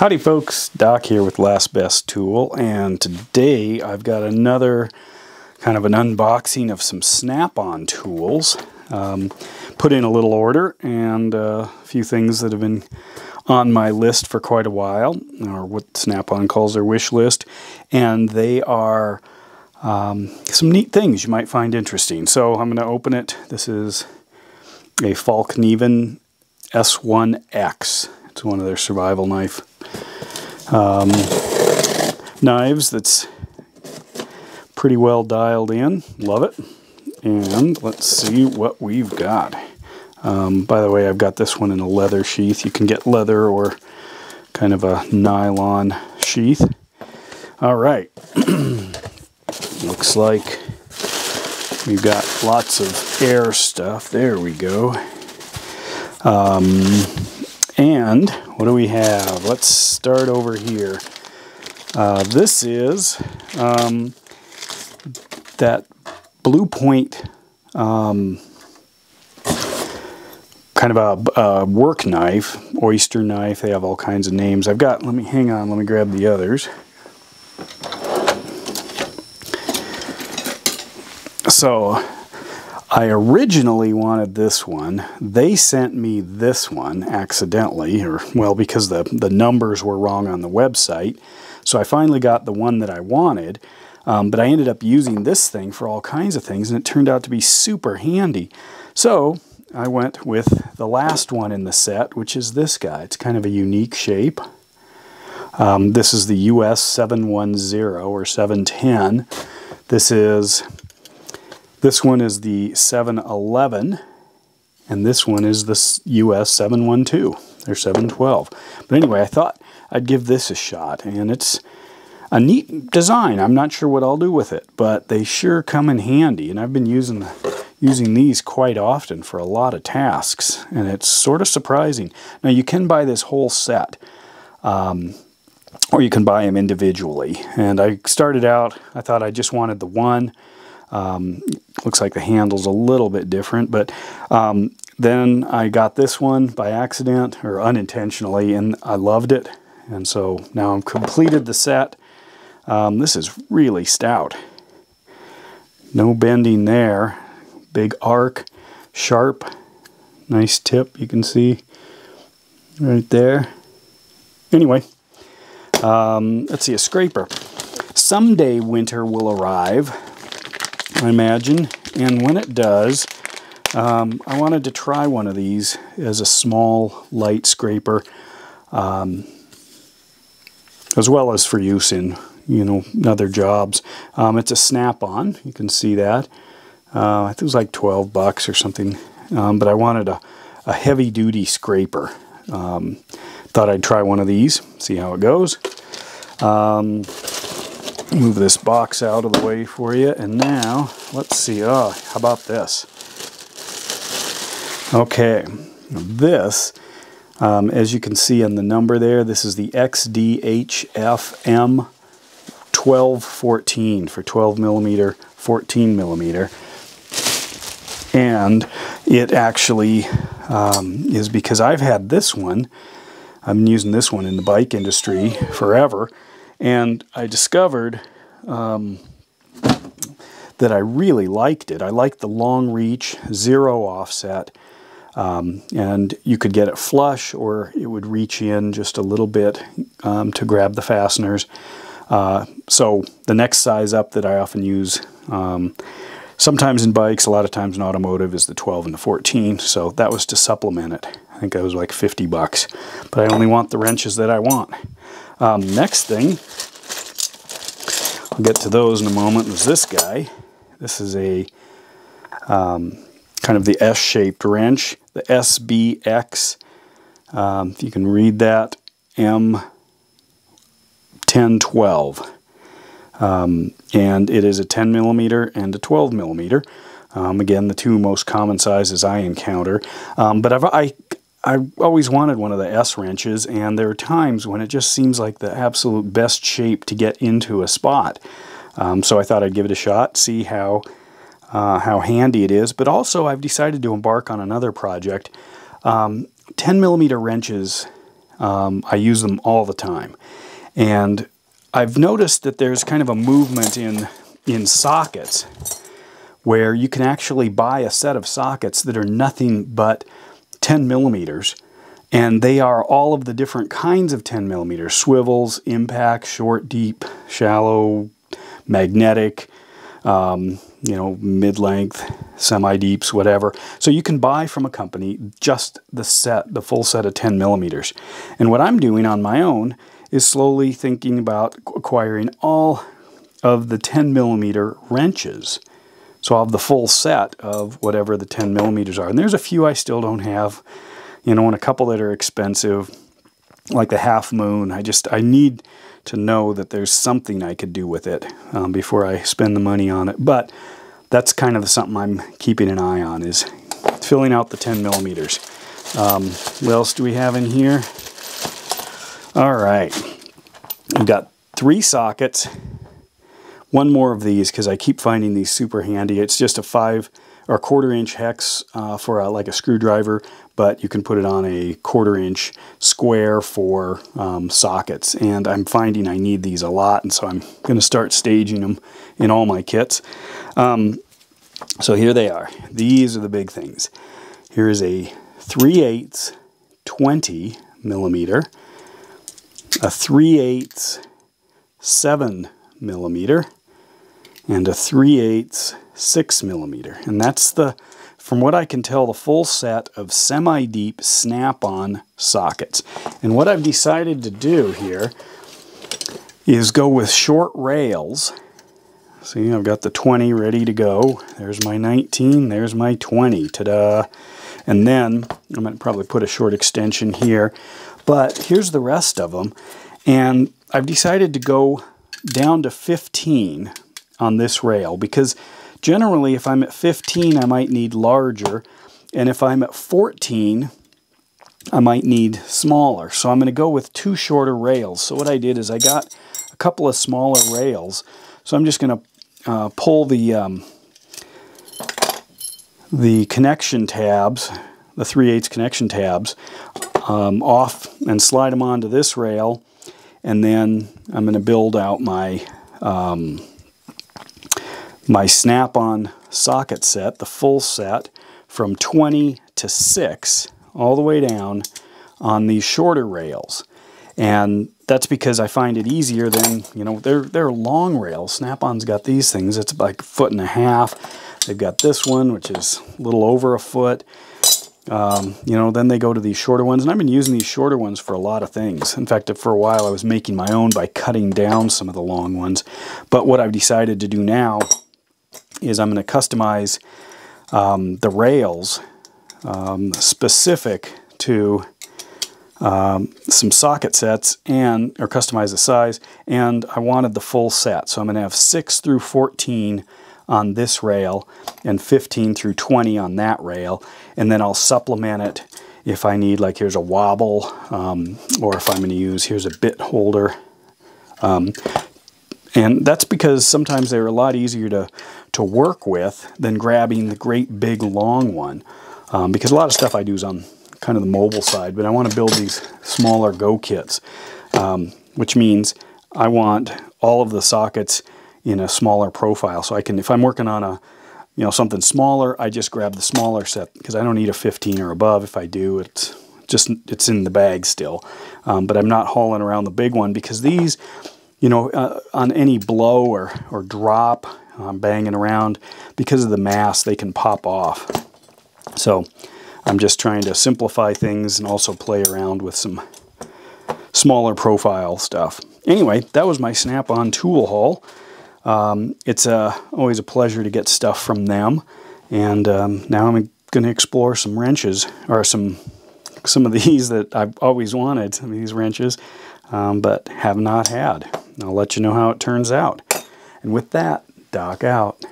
Howdy folks, Doc here with Last Best Tool, and today I've got another kind of an unboxing of some Snap-on tools. Put in a little order and a few things that have been on my list for quite a while, or what Snap-on calls their wish list, and they are some neat things you might find interesting. So I'm going to open it. This is a Falkneven S1X. It's one of their survival knives that's pretty well dialed in. Love it. And let's see what we've got. By the way, I've got this one in a leather sheath. You can get leather or kind of a nylon sheath. All right. Looks like we've got lots of air stuff. There we go. And what do we have? Let's start over here. This is that Blue Point kind of a work knife, oyster knife. They have all kinds of names. I've got, hang on, let me grab the others. So I originally wanted this one. They sent me this one accidentally, or well, because the numbers were wrong on the website. So I finally got the one that I wanted, but I ended up using this thing for all kinds of things, and it turned out to be super handy. So I went with the last one in the set, which is this guy. It's kind of a unique shape. This is the US 710 or 710. This one is the 711, and this one is the US 712, or 712. But anyway, I thought I'd give this a shot, and it's a neat design. I'm not sure what I'll do with it, but they sure come in handy, and I've been using these quite often for a lot of tasks, and it's sort of surprising. Now, you can buy this whole set, or you can buy them individually, and I started out, I thought I just wanted the one. Looks like the handle's a little bit different, but then I got this one by accident or unintentionally, and I loved it, and so now I've completed the set. This is really stout. No bending there. Big arc, sharp, nice tip you can see right there. Anyway, let's see, a scraper. Someday winter will arrive, I imagine, and when it does, I wanted to try one of these as a small, light scraper, as well as for use in, other jobs. It's a Snap-on, you can see that. I think it was like 12 bucks or something, but I wanted a heavy-duty scraper. Thought I'd try one of these, see how it goes. Move this box out of the way for you, and now let's see. How about this? Okay, this, as you can see on the number there, this is the XDHFM 1214 for 12 millimeter, 14 millimeter, and it actually is because I've had this one. I've been using this one in the bike industry forever. And I discovered that I really liked it. I liked the long reach, zero offset, and you could get it flush or it would reach in just a little bit to grab the fasteners. So the next size up that I often use, sometimes in bikes, a lot of times in automotive, is the 12 and the 14. So that was to supplement it. I think that was like 50 bucks. But I only want the wrenches that I want. Next thing, I'll get to those in a moment, was this guy. This is a kind of the S-shaped wrench, the SBX, if you can read that, M1012. And it is a 10 millimeter and a 12 millimeter. Again, the two most common sizes I encounter. But I always wanted one of the S wrenches, and there are times when it just seems like the absolute best shape to get into a spot. So I thought I'd give it a shot, see how handy it is. But also I've decided to embark on another project. 10 millimeter wrenches I use them all the time. And I've noticed that there's kind of a movement in sockets where you can actually buy a set of sockets that are nothing but 10 millimeters, and they are all of the different kinds of 10 millimeters: swivels, impact, short, deep, shallow, magnetic, you know, mid-length, semi-deeps, whatever. So you can buy from a company just the full set of 10 millimeters. And what I'm doing on my own is slowly thinking about acquiring all of the 10 millimeter wrenches. So I'll have the full set of whatever the 10 millimeters are. And there's a few I still don't have, you know, and a couple that are expensive, like the Half Moon. I need to know that there's something I could do with it before I spend the money on it. But that's kind of something I'm keeping an eye on, is filling out the 10 millimeters. What else do we have in here? All right, we've got 3 sockets. One more of these, because I keep finding these super handy. It's just a 1/4 inch hex for like a screwdriver, but you can put it on a 1/4 inch square for sockets. And I'm finding I need these a lot, and so I'm going to start staging them in all my kits. So here they are. These are the big things. Here is a 3/8 20 millimeter, a 3/8 7 millimeter, and a 3/8 6 millimeter. And that's from what I can tell, the full set of semi-deep snap-on sockets. And what I've decided to do here is go with short rails. See, I've got the 20 ready to go. There's my 19, there's my 20, ta-da. And then I'm going to probably put a short extension here. But here's the rest of them. And I've decided to go down to 15 on this rail, because generally if I'm at 15 I might need larger, and if I'm at 14 I might need smaller. So I'm going to go with 2 shorter rails. So what I did is I got a couple of smaller rails. So I'm just going to pull the connection tabs, the 3/8 connection tabs, off and slide them onto this rail, and then I'm going to build out my my snap-on socket set, the full set, from 20 to 6 all the way down on these shorter rails. And that's because I find it easier than, you know, they're long rails. Snap-on's got these things, it's like 1.5 feet. They've got this one, which is a little over 1 foot. You know, then they go to these shorter ones, and I've been using these shorter ones for a lot of things. In fact, for a while I was making my own by cutting down some of the long ones. But what I've decided to do now is I'm going to customize the rails specific to some socket sets, or customize the size, and I wanted the full set. So I'm going to have 6 through 14 on this rail and 15 through 20 on that rail, and then I'll supplement it if I need, like here's a wobble, or if I'm going to use, here's a bit holder. And that's because sometimes they're a lot easier to work with than grabbing the great big long one, because a lot of stuff I do is on kind of the mobile side, but I want to build these smaller Go kits, which means I want all of the sockets in a smaller profile. So I can, if I'm working on a, you know, something smaller, I just grab the smaller set, because I don't need a 15 or above. If I do, it's in the bag still. But I'm not hauling around the big one, because these, you know, on any blow or drop, banging around, because of the mass, they can pop off. So I'm just trying to simplify things and also play around with some smaller profile stuff. Anyway, that was my Snap-on tool haul. It's always a pleasure to get stuff from them, and now I'm going to explore some wrenches, or some of these that I've always wanted, some of these wrenches, but have not had. I'll let you know how it turns out. And with that, Doc out.